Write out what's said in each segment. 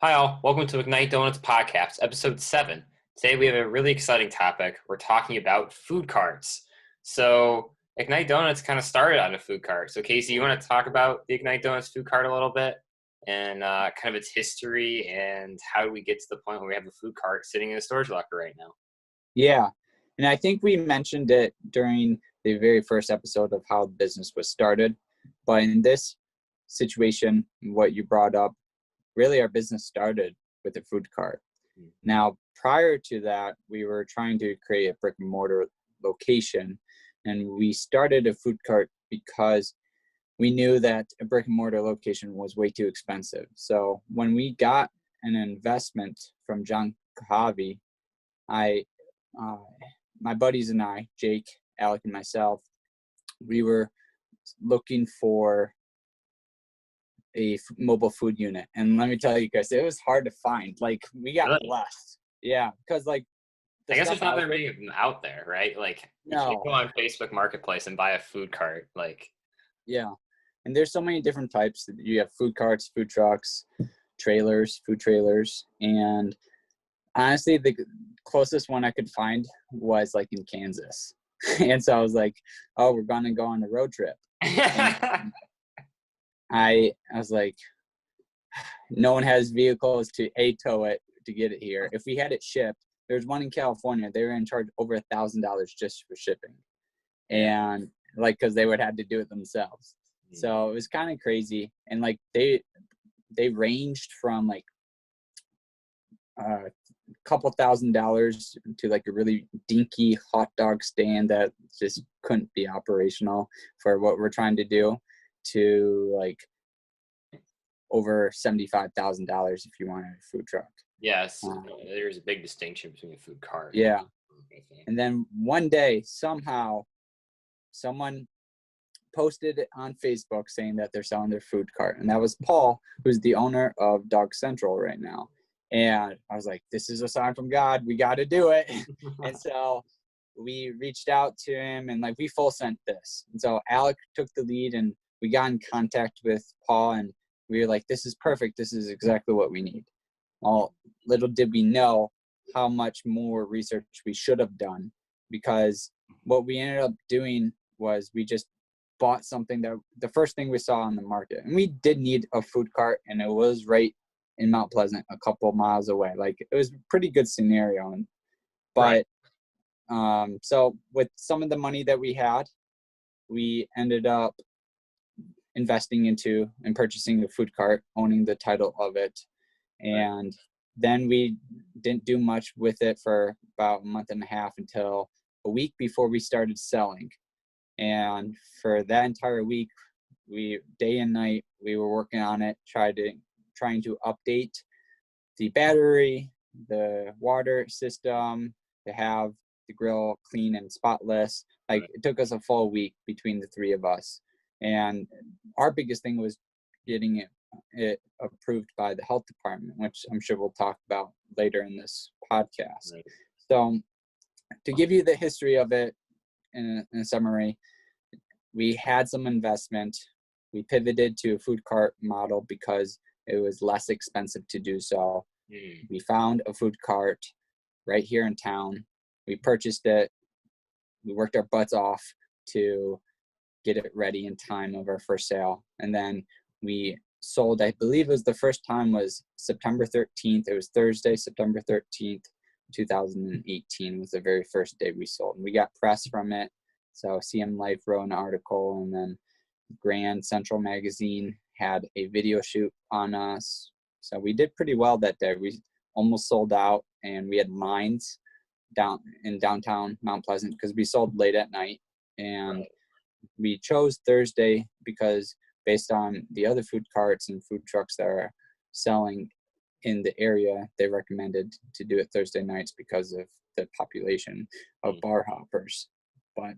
Hi, all. Welcome to Ignite Donuts Podcast, episode 7. Today we have a really exciting topic. We're talking about food carts. So, Ignite Donuts kind of started on a food cart. So, Casey, you want to talk about the Ignite Donuts food cart a little bit and kind of its history and how do we get to the point where we have a food cart sitting in a storage locker right now? Yeah. And I think we mentioned it during the very first episode of how the business was started. But in this situation, what you brought up, really our business started with a food cart. Now, prior to that, we were trying to create a brick and mortar location. And we started a food cart because we knew that a brick and mortar location was way too expensive. So when we got an investment from John Kahavi, I uh, my buddies and I, Jake, Alec, and myself, we were looking for a mobile food unit. And let me tell you guys, it was hard to find. Like, we got Really? blessed. Yeah, because like I the guess stuff there's not out very there, many of them out there, right? Like, you can't no, go on Facebook Marketplace and buy a food cart. Like, yeah. And there's so many different types. You have food carts, food trucks, trailers, food trailers. And honestly, the closest one I could find was like in Kansas. And so I was like, oh, we're going to go on a road trip. And I was like, no one has vehicles to tow it to get it here. If we had it shipped, there's one in California. They were in charge over $1,000 just for shipping, yeah. and like because they would have to do it themselves. So it was kind of crazy, and like they ranged from like a couple $1,000s to like a really dinky hot dog stand that just couldn't be operational for what we're trying to do, to like over $75,000 if you wanted a food truck. Yes, Um, there's a big distinction between a food cart and yeah. I think. And then one day, somehow, someone posted it on Facebook saying that they're selling their food cart. And that was Paul, who's the owner of Dog Central right now. And I was like, this is a sign from God. We got to do it. And so we reached out to him and like we full sent this. And so Alec took the lead and we got in contact with Paul and we were like, this is perfect. This is exactly what we need. Well, little did we know how much more research we should have done, because what we ended up doing was we just bought something that the first thing we saw on the market, and we did need a food cart, and it was right in Mount Pleasant, a couple of miles away. Like, it was a pretty good scenario. Right. But so with some of the money that we had, we ended up investing into and purchasing the food cart, owning the title of it. And then we didn't do much with it for about a month and a half until a week before we started selling. And for that entire week, we day and night we were working on it, trying to update the battery, the water system, to have the grill clean and spotless. Like, it took us a full week between the three of us. And our biggest thing was getting it approved by the health department, which I'm sure we'll talk about later in this podcast. Right. So to give you the history of it in a summary, we had some investment. We pivoted to a food cart model because it was less expensive to do so. We found a food cart right here in town. We purchased it. We worked our butts off to get it ready in time of our first sale. And then we sold, I believe it was the first time was September 13th. It was Thursday, September 13th, 2018 was the very first day we sold. And we got press from it. So CM Life wrote an article, and then Grand Central Magazine had a video shoot on us. So we did pretty well that day. We almost sold out, and we had lines down in downtown Mount Pleasant because we sold late at night. And we chose Thursday because based on the other food carts and food trucks that are selling in the area, they recommended to do it Thursday nights because of the population of bar hoppers. But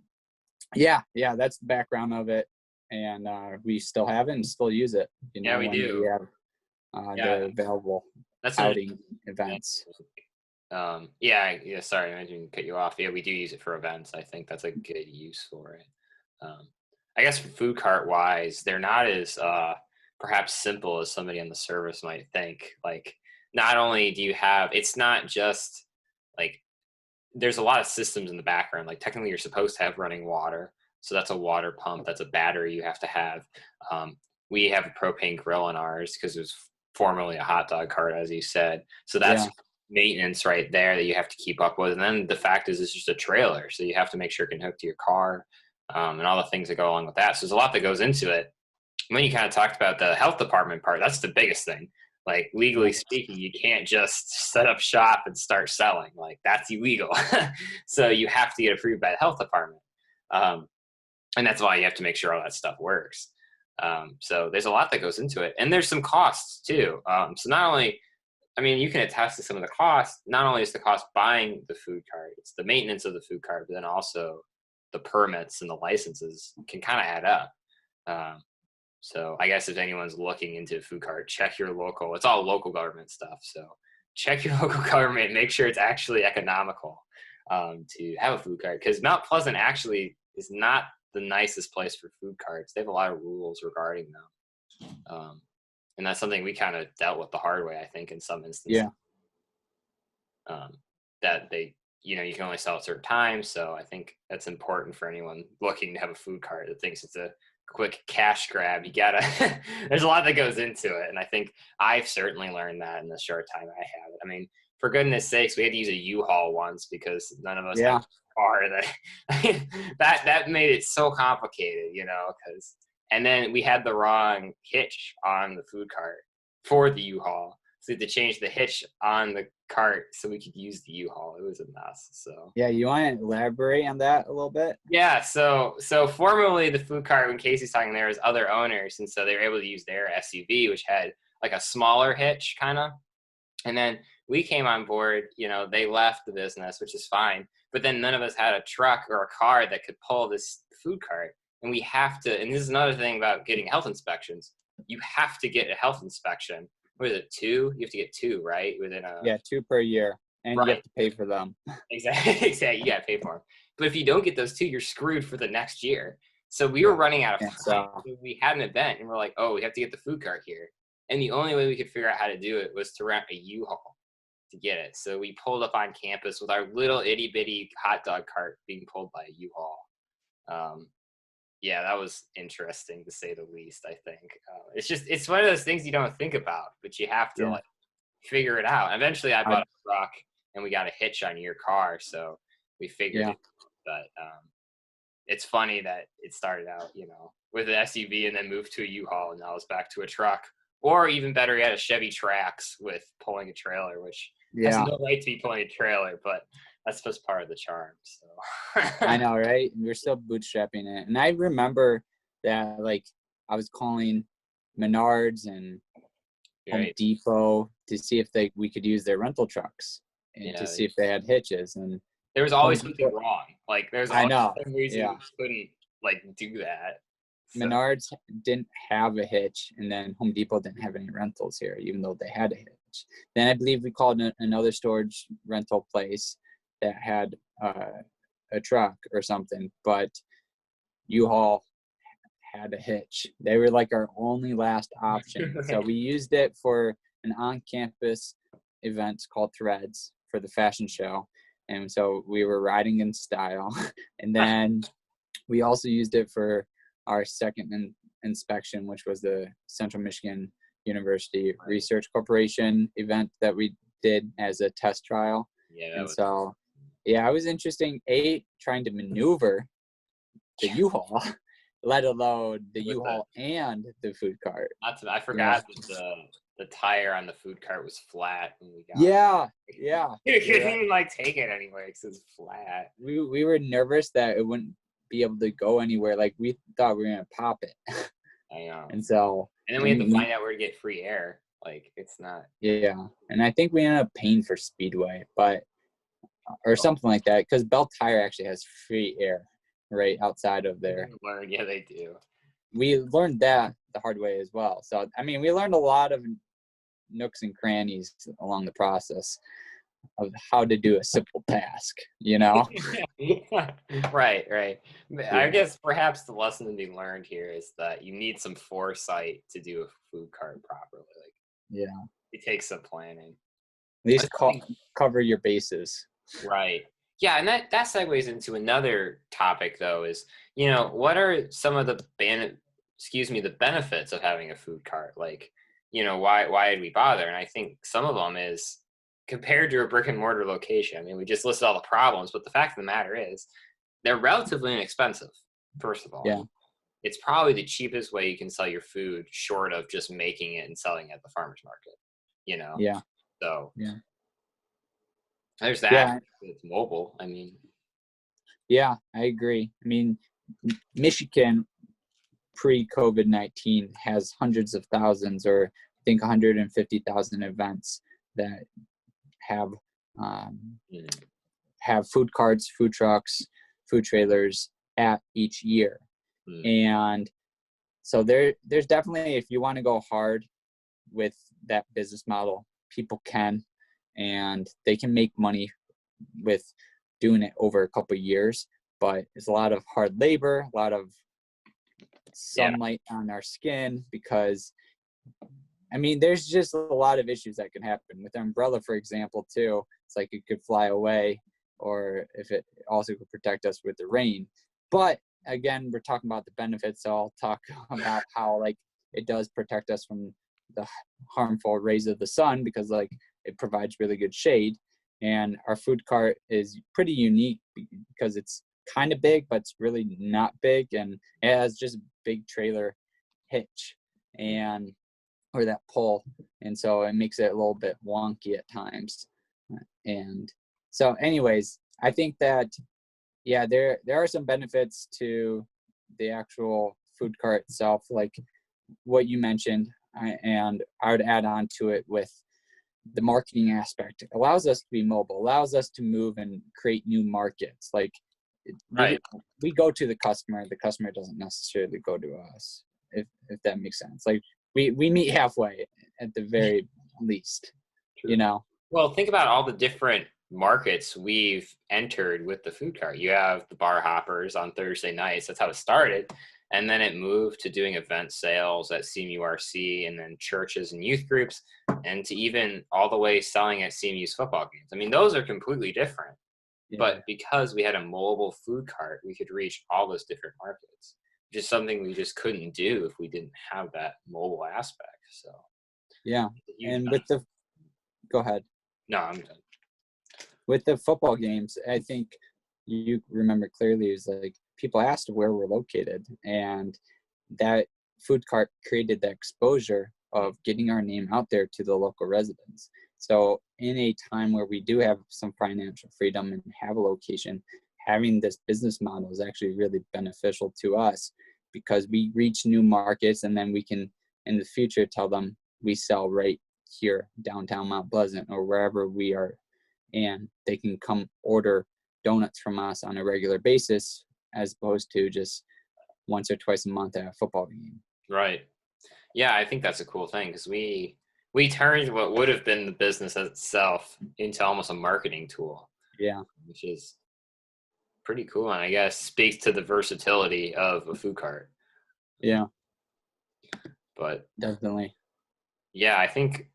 yeah, that's the background of it. And we still have it and still use it, Yeah, we when do. we have Yeah, the available that's outing events. yeah. Sorry, I didn't cut you off. Yeah, we do use it for events. I think that's a good use for it. I guess food cart wise, they're not as perhaps simple as somebody on the service might think. Like, not only do you have, it's not just like, there's a lot of systems in the background. Like technically you're supposed to have running water. So that's a water pump. That's a battery you have to have. Um, we have a propane grill in ours because it was formerly a hot dog cart, as you said. So that's Yeah. maintenance right there that you have to keep up with. And then the fact is it's just a trailer. So you have to make sure it can hook to your car, and all the things that go along with that. So there's a lot that goes into it. When you kind of talked about the health department part, that's the biggest thing. Like legally speaking, you can't just set up shop and start selling. Like that's illegal. So you have to get approved by the health department. Um, and that's why you have to make sure all that stuff works. So there's a lot that goes into it, and there's some costs too. So not only, I mean, you can attest to some of the costs. Not only is the cost buying the food cart, it's the maintenance of the food cart, but then also the permits and the licenses can kind of add up. Um, so I guess if anyone's looking into food cart, check your local. It's all local government stuff. So check your local government, make sure it's actually economical to have a food cart. Because Mount Pleasant actually is not the nicest place for food carts. They have a lot of rules regarding them. And that's something we kind of dealt with the hard way, I think, in some instances. Yeah. That they, you can only sell at certain times. So I think that's important for anyone looking to have a food cart that thinks it's a quick cash grab. You gotta, there's a lot that goes into it. And I think I've certainly learned that in the short time I have it. I mean, for goodness sakes, we had to use a U-Haul once because none of us had a car. That made it so complicated, and then we had the wrong hitch on the food cart for the U-Haul. So we had to change the hitch on the cart so we could use the U-Haul. It was a mess. So Yeah, you want to elaborate on that a little bit? Yeah, so formerly the food cart, when Casey's talking, there was other owners, and so they were able to use their SUV, which had like a smaller hitch kind of. And then we came on board, they left the business, which is fine. But then none of us had a truck or a car that could pull this food cart. And we have to, and this is another thing about getting health inspections. You have to get a health inspection. What is it, 2? You have to get 2, right? Within a 2 per year, and right. You have to pay for them. Exactly. You got to pay for them. But if you don't get those 2, you're screwed for the next year. So we were running out of time. So we had an event, and we're like, oh, we have to get the food cart here. And the only way we could figure out how to do it was to rent a U-Haul to get it. So we pulled up on campus with our little itty bitty hot dog cart being pulled by a U-Haul. Yeah, that was interesting to say the least, I think. It's one of those things you don't think about, but you have to figure it out. Eventually I bought a truck and we got a hitch on your car. So we figured it out. But it's funny that it started out, with an SUV and then moved to a U-Haul, and now it's back to a truck. Or even better yet, a Chevy Trax with pulling a trailer, which has no right to be pulling a trailer, but that's just part of the charm. So I know, right? We're still bootstrapping it. And I remember that, I was calling Menards and Home Depot to see if we could use their rental trucks and to see if they had hitches. And there was always something wrong. There's always some reason we couldn't do that. So. Menards didn't have a hitch, and then Home Depot didn't have any rentals here, even though they had a hitch. Then I believe we called another storage rental place that had a truck or something, but U-Haul had a hitch. They were like our only last option. So we used it for an on-campus event called Threads for the fashion show. And so we were riding in style. And then we also used it for our second inspection, which was the Central Michigan University Research Corporation event that we did as a test trial. Yeah. And so, it was interesting, trying to maneuver the U-Haul, let alone the U-Haul and the food cart. I forgot that the tire on the food cart was flat when we got You couldn't even take it anywhere because it's flat. We were nervous that it wouldn't be able to go anywhere. We thought we were gonna pop it. I know. And so then we had to find out where to get free air. It's not. Yeah, and I think we ended up paying for Speedway, or something like that, because Bell Tire actually has free air right outside of there. Yeah, they do. We learned that the hard way as well. So I mean, we learned a lot of nooks and crannies along the process of how to do a simple task, Right. I guess perhaps the lesson to be learned here is that you need some foresight to do a food cart properly. It takes some planning. At I least think- cover your bases. Right. Yeah, and that segues into another topic though, is, what are some of the benefits of having a food cart? Like, why did we bother? And I think some of them is compared to a brick and mortar location. I mean, we just listed all the problems, but the fact of the matter is they're relatively inexpensive, first of all. Yeah. It's probably the cheapest way you can sell your food short of just making it and selling it at the farmer's market, Yeah. So Yeah. there's that. Yeah. It's mobile. I mean, Yeah, I agree. I mean, Michigan pre-COVID-19 has hundreds of thousands, or I think 150,000 events that have have food carts, food trucks, food trailers at each year. And so there's definitely, if you want to go hard with that business model, people can, and they can make money with doing it over a couple of years. But it's a lot of hard labor, a lot of sunlight on our skin, because I mean, there's just a lot of issues that can happen with the umbrella, for example, too. It's like it could fly away, or if it also could protect us with the rain. But again, we're talking about the benefits, so I'll talk about how like it does protect us from the harmful rays of the sun, because like it provides really good shade. And our food cart is pretty unique because it's kind of big, but it's really not big, and it has just a big trailer hitch and or that pull, and so it makes it a little bit wonky at times. And so anyways, I think that there are some benefits to the actual food cart itself, like what you mentioned, and I would add on to it with the marketing aspect. It allows us to be mobile, allows us to move and create new markets. Like right. we go to the customer doesn't necessarily go to us, if that makes sense. Like we meet halfway at the very least. True. Well, think about all the different markets we've entered with the food cart. You have the bar hoppers on Thursday nights. That's how it started. And then it moved to doing event sales at CMURC, and then churches and youth groups, and to even all the way selling at CMU's football games. I mean, those are completely different. Yeah. But because we had a mobile food cart, we could reach all those different markets, which is something we just couldn't do if we didn't have that mobile aspect. So yeah. And go ahead. No, I'm done. With the football games, I think you remember clearly, is like people asked where we're located, and that food cart created the exposure of getting our name out there to the local residents. So in a time where we do have some financial freedom and have a location, having this business model is actually really beneficial to us, because we reach new markets, and then we can in the future tell them we sell right here downtown Mount Pleasant or wherever we are, and they can come order donuts from us on a regular basis, as opposed to just once or twice a month at a football game. Right. Yeah, I think that's a cool thing, because we turned what would have been the business itself into almost a marketing tool. Yeah. Which is pretty cool, and I guess speaks to the versatility of a food cart. Yeah. But definitely. Yeah, I think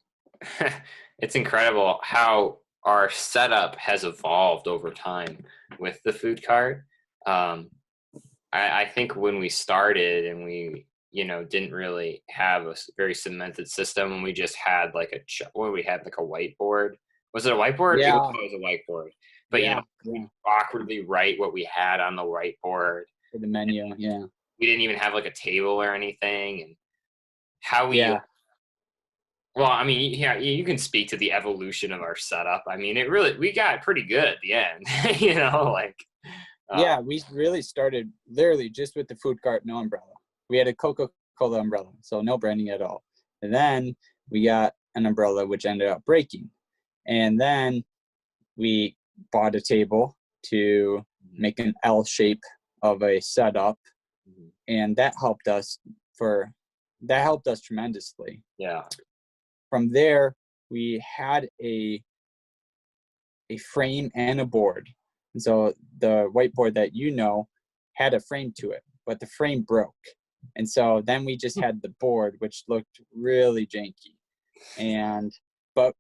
it's incredible how our setup has evolved over time with the food cart. I think when we started and we, didn't really have a very cemented system, and we just had like a whiteboard. Was it a whiteboard? Yeah. It was a whiteboard. But, we awkwardly write what we had on the whiteboard. For the menu, yeah. We didn't even have like a table or anything. And how we... Yeah. Well, I mean, yeah, you can speak to the evolution of our setup. I mean, we got pretty good at the end, Yeah, we really started literally just with the food cart, no umbrella. We had a Coca-Cola umbrella, so no branding at all. And then we got an umbrella, which ended up breaking. And then we bought a table to make an L shape of a setup, and that helped us tremendously. Yeah. From there, we had a frame and a board. And so the whiteboard that had a frame to it, but the frame broke. And so then we just had the board, which looked really janky. And but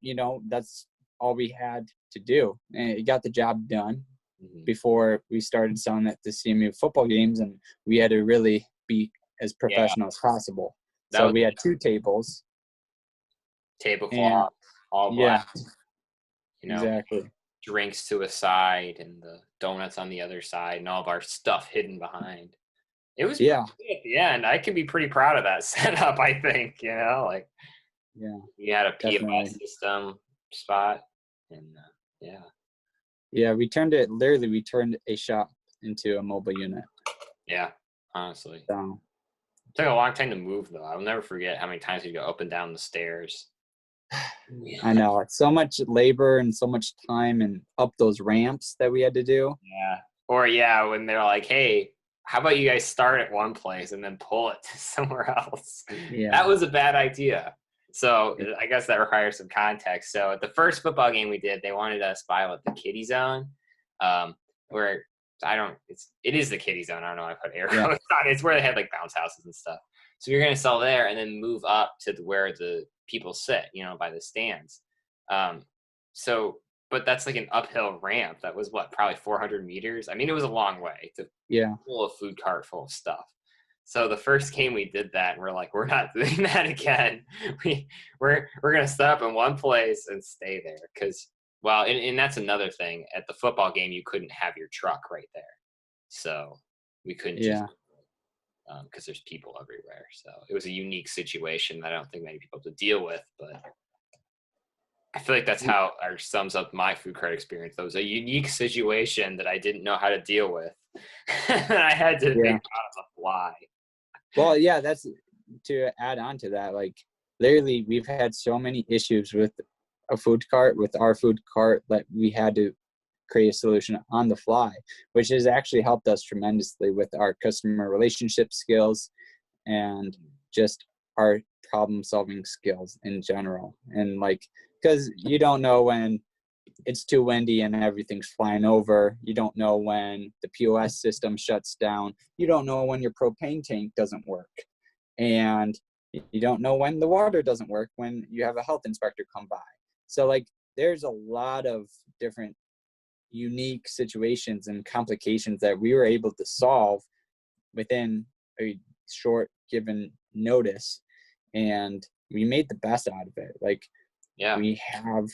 that's all we had to do, and it got the job done Mhm. before we started selling at the CMU football games, and we had to really be as Yeah, professional as possible. that So was we had 2 tables, and tablecloth, all black, yeah, you know, exactly. drinks to a side and the donuts on the other side and all of our stuff hidden behind. It was pretty Yeah, good at the end. I can be pretty proud of that setup, I think, like yeah, we had a POS definitely. system spot and yeah. Yeah, we turned a shop into a mobile unit. Yeah, honestly. So It took a long time to move though. I'll never forget how many times we go up and down the stairs. I know it's so much labor and so much time and up those ramps that we had to do. Yeah. Or yeah, when they're like, "Hey, how about you guys start at one place and then pull it to somewhere else?" That Yeah, was a bad idea. So I guess that requires some context. So at the first football game we did, they wanted us by the kiddie zone, where it is the kiddie zone. I don't know. I put air yeah, quotes on it. It's where they had like bounce houses and stuff. So you're gonna sell there and then move up to where the people sit, by the stands. Um, so but that's like an uphill ramp that was probably 400 meters. I mean, it was a long way to yeah, pull a food cart full of stuff. So the first game we did that, and we're like, we're not doing that again. We're gonna set up in one place and stay there because and that's another thing. At the football game, you couldn't have your truck right there, so we couldn't just yeah, because there's people everywhere. So it was a unique situation that I don't think many people have to deal with, but I feel like that's how or sums up my food cart experience. That was a unique situation that I didn't know how to deal with. I had to figure yeah. out on the fly. Well, yeah, that's to add on to that. Like, literally, we've had so many issues with our food cart, that we had to create a solution on the fly, which has actually helped us tremendously with our customer relationship skills and just our problem solving skills in general. And like, because you don't know when it's too windy and everything's flying over. You don't know when the POS system shuts down. You don't know when your propane tank doesn't work. And you don't know when the water doesn't work when you have a health inspector come by. So like there's a lot of different unique situations and complications that we were able to solve within a short given notice, and we made the best out of it. Like Yeah, we have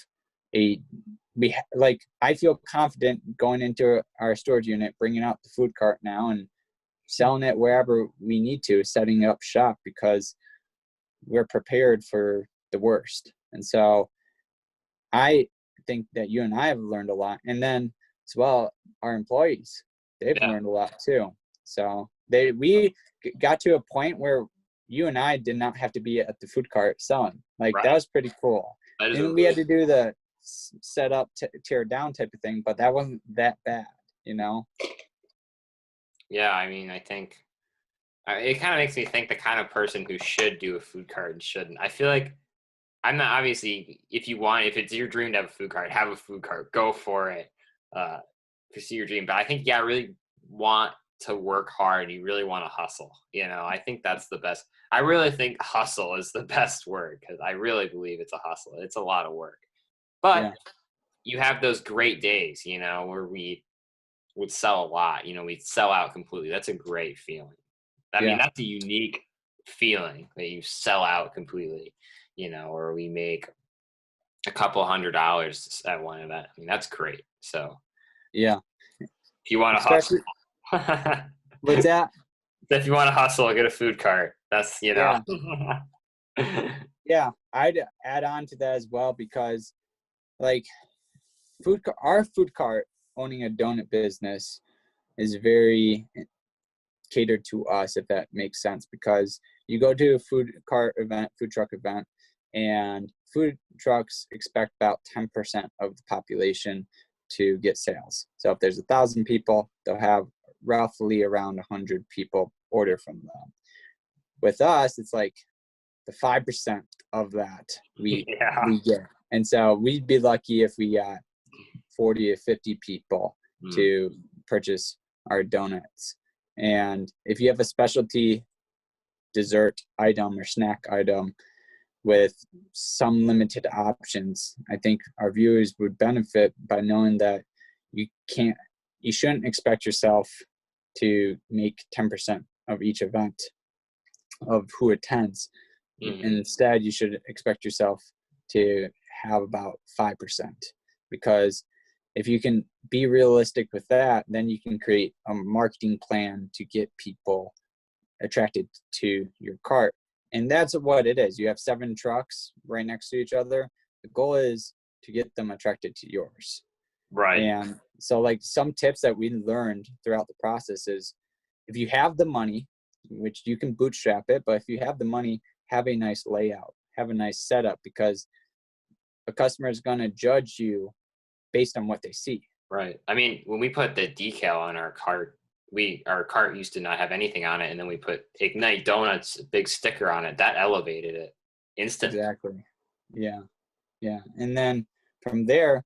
like I feel confident going into our storage unit, bringing out the food cart now and selling it wherever we need to, setting up shop, because we're prepared for the worst. And so I think that you and I have learned a lot, and then as well our employees, they've yeah, learned a lot too. So we got to a point where you and I did not have to be at the food cart selling. Like that right. was pretty cool. That is a And we had really to do the set up, tear down type of thing, but that wasn't that bad, you know? yeah. I mean, I think it kind of makes me think the kind of person who should do a food cart and shouldn't. I feel like I'm not obviously if it's your dream to have a food cart, have a food cart, go for it, pursue your dream. But I think really want to work hard. You really want to hustle. I think that's the best. I really think hustle is the best word because I really believe it's a hustle. It's a lot of work, but Yeah. you have those great days, where we would sell a lot. We'd sell out completely. That's a great feeling. I mean, Yeah. that's a unique feeling that you sell out completely, or we make a couple $100s at one event. I mean, that's great. So Yeah. if you want to Especially hustle, with that. if you want to hustle, get a food cart. That's, Yeah. Yeah. I'd add on to that as well, because like our food cart, owning a donut business, is very catered to us, if that makes sense, because you go to a food truck event, and food trucks expect about 10% of the population to get sales. So if there's 1,000 people, they'll have roughly around 100 people order from them. With us, it's like the 5% of that Yeah. we get. And so we'd be lucky if we got 40 or 50 people to purchase our donuts. And if you have a specialty dessert item or snack item, with some limited options. I think our viewers would benefit by knowing that you shouldn't expect yourself to make 10% of each event of who attends. Mm-hmm. Instead, you should expect yourself to have about 5%, because if you can be realistic with that, then you can create a marketing plan to get people attracted to your cart. And that's what it is. You have 7 trucks right next to each other. The goal is to get them attracted to yours. Right. And so, like, some tips that we learned throughout the process is, if you have the money, which you can bootstrap it, but if you have the money, have a nice layout, have a nice setup, because a customer is going to judge you based on what they see. Right. I mean, when we put the decal on our cart, our cart used to not have anything on it, and then we put Ignite Donuts, a big sticker on it. That elevated it instantly. Exactly. Yeah. And then from there,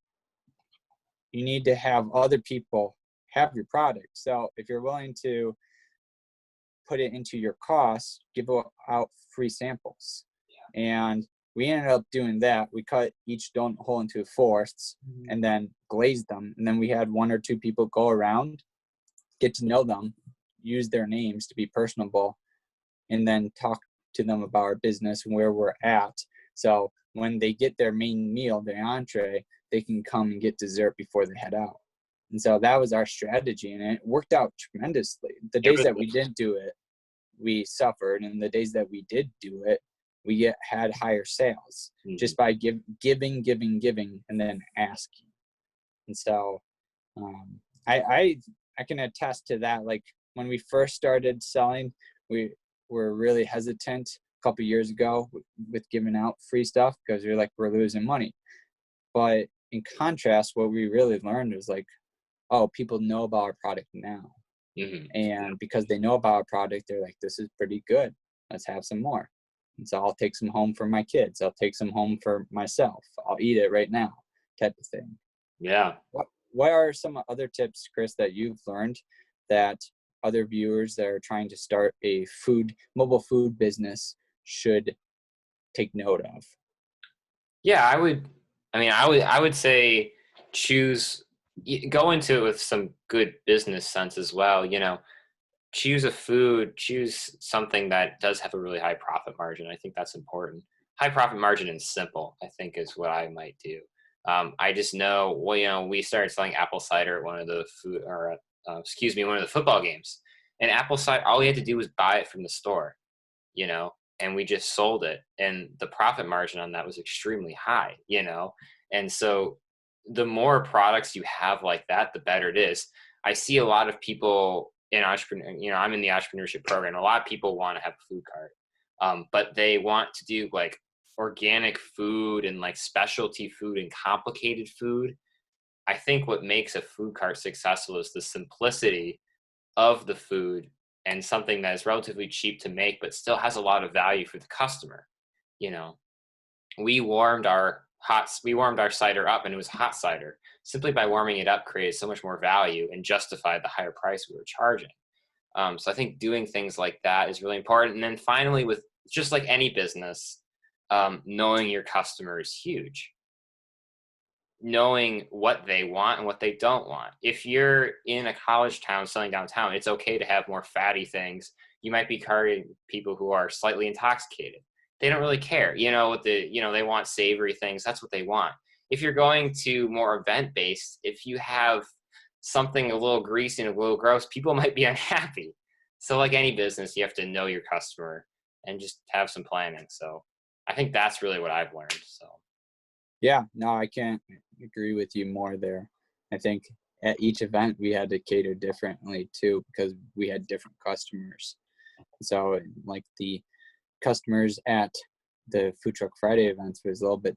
you need to have other people have your product. So if you're willing to put it into your costs, give out free samples. Yeah. And we ended up doing that. We cut each donut hole into 4ths and then glazed them. And then we had 1 or 2 people go around, get to know them, use their names to be personable, and then talk to them about our business and where we're at. So when they get their main meal, their entree, they can come and get dessert before they head out. And so that was our strategy, and it worked out tremendously. The days that we didn't do it, we suffered, and the days that we did do it, we had higher sales just by giving, and then asking. And so I can attest to that. Like, when we first started selling, we were really hesitant a couple years ago with giving out free stuff, because we're losing money. But in contrast, what we really learned was like, oh, people know about our product now. And because they know about our product, they're like, this is pretty good. Let's have some more. And so I'll take some home for my kids. I'll take some home for myself. I'll eat it right now, type of thing. Yeah. What are some other tips, Chris, that you've learned that other viewers that are trying to start a mobile food business should take note of? Yeah, I would say go into it with some good business sense as well. Choose something that does have a really high profit margin. I think that's important. High profit margin and simple, I think, is what I might do. I just know, we started selling apple cider at one of the one of the football games. And apple cider, all we had to do was buy it from the store, and we just sold it. And the profit margin on that was extremely high, And so the more products you have like that, the better it is. I see a lot of people in I'm in the entrepreneurship program. A lot of people want to have a food cart, but they want to do like organic food and like specialty food and complicated food. I think what makes a food cart successful is the simplicity of the food, and something that is relatively cheap to make, but still has a lot of value for the customer. We warmed our cider up, and it was hot cider. Simply by warming it up created so much more value and justified the higher price we were charging. So I think doing things like that is really important. And then finally, with just like any business, knowing your customer is huge. Knowing what they want and what they don't want. If you're in a college town selling downtown, it's okay to have more fatty things. You might be targeting people who are slightly intoxicated. They don't really care. They want savory things. That's what they want. If you're going to more event-based, if you have something a little greasy and a little gross, people might be unhappy. So like any business, you have to know your customer and just have some planning. So I think that's really what I've learned. So. Yeah, no, I can't agree with you more there. I think at each event we had to cater differently too, because we had different customers. So like the customers at the Food Truck Friday events was a little bit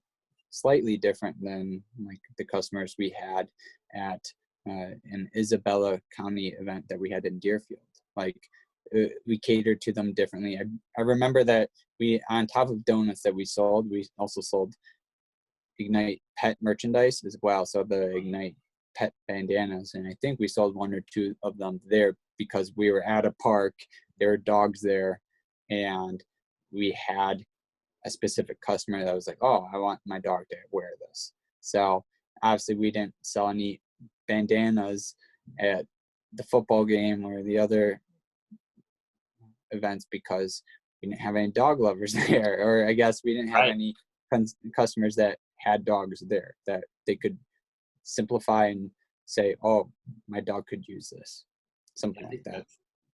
slightly different than like the customers we had at an Isabella County event that we had in Deerfield. Like we catered to them differently. I remember that we, on top of donuts that we sold, we also sold Ignite pet merchandise as well. So the Ignite pet bandanas, and I think we sold 1 or 2 of them there because we were at a park, there were dogs there, and we had a specific customer that was like, oh, I want my dog to wear this. So obviously we didn't sell any bandanas at the football game or the other events because we didn't have any dog lovers there, or I guess we didn't have Right. any customers that had dogs there that they could simplify and say, oh, my dog could use this, something I like think that.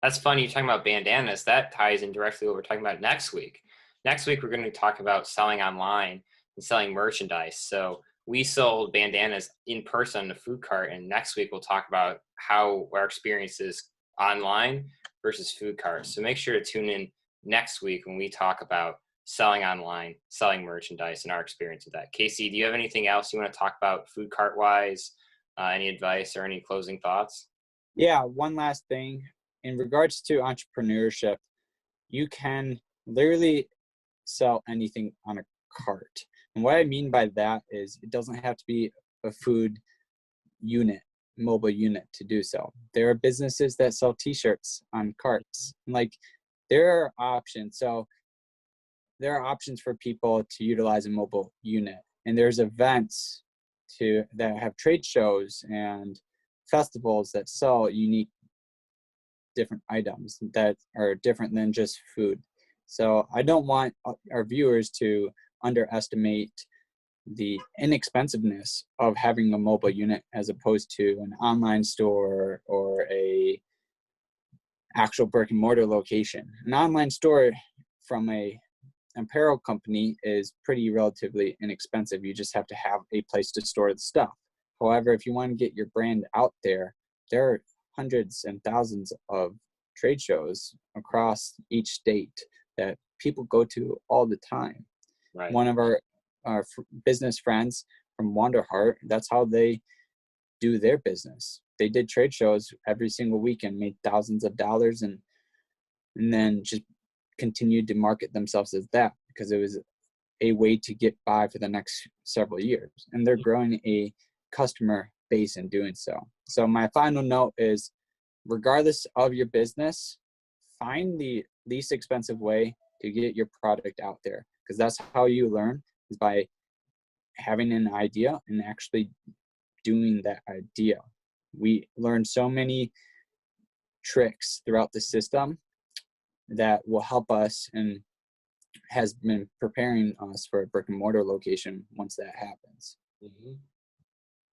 that's funny. You're talking about bandanas. That ties in directly what we're talking about next week. Next week, we're going to talk about selling online and selling merchandise. So we sold bandanas in person on the food cart, and next week we'll talk about how our experience is online versus food carts. So make sure to tune in next week when we talk about selling online, selling merchandise, and our experience with that. Casey, do you have anything else you want to talk about food cart wise? Any advice or any closing thoughts? Yeah, one last thing. In regards to entrepreneurship, you can literally sell anything on a cart. And what I mean by that is it doesn't have to be a food unit, mobile unit to do so. There are businesses that sell t-shirts on carts. Like there are options. So there are options for people to utilize a mobile unit. And there's events that have trade shows and festivals that sell unique different items that are different than just food. So I don't want our viewers to underestimate the inexpensiveness of having a mobile unit as opposed to an online store or a actual brick and mortar location. An online store from a apparel company is pretty relatively inexpensive. You just have to have a place to store the stuff. However, if you want to get your brand out there, there are hundreds and thousands of trade shows across each state that people go to all the time. Right. One of our business friends from Wonderheart, that's how they do their business. They did trade shows every single weekend, made thousands of dollars, and then just continued to market themselves as that because it was a way to get by for the next several years. And they're growing a customer base in doing so. So my final note is, regardless of your business, find the least expensive way to get your product out there, because that's how you learn, is by having an idea and actually doing that idea. We learn so many tricks throughout the system that will help us and has been preparing us for a brick and mortar location once that happens. Mm-hmm.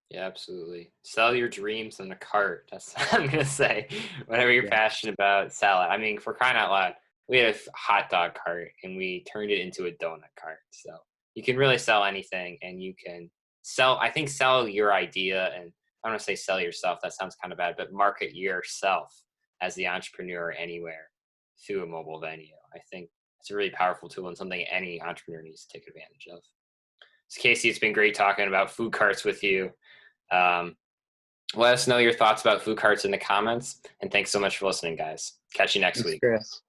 Yeah, absolutely. Sell your dreams in a cart. That's what I'm gonna say. Whatever you're passionate about, sell it. I mean, for crying out loud, we had a hot dog cart and we turned it into a donut cart. So you can really sell anything, and you can sell your idea. And I don't want to say sell yourself. That sounds kind of bad, but market yourself as the entrepreneur anywhere through a mobile venue. I think it's a really powerful tool and something any entrepreneur needs to take advantage of. So Casey, it's been great talking about food carts with you. Let us know your thoughts about food carts in the comments. And thanks so much for listening, guys. Catch you next week. Chris.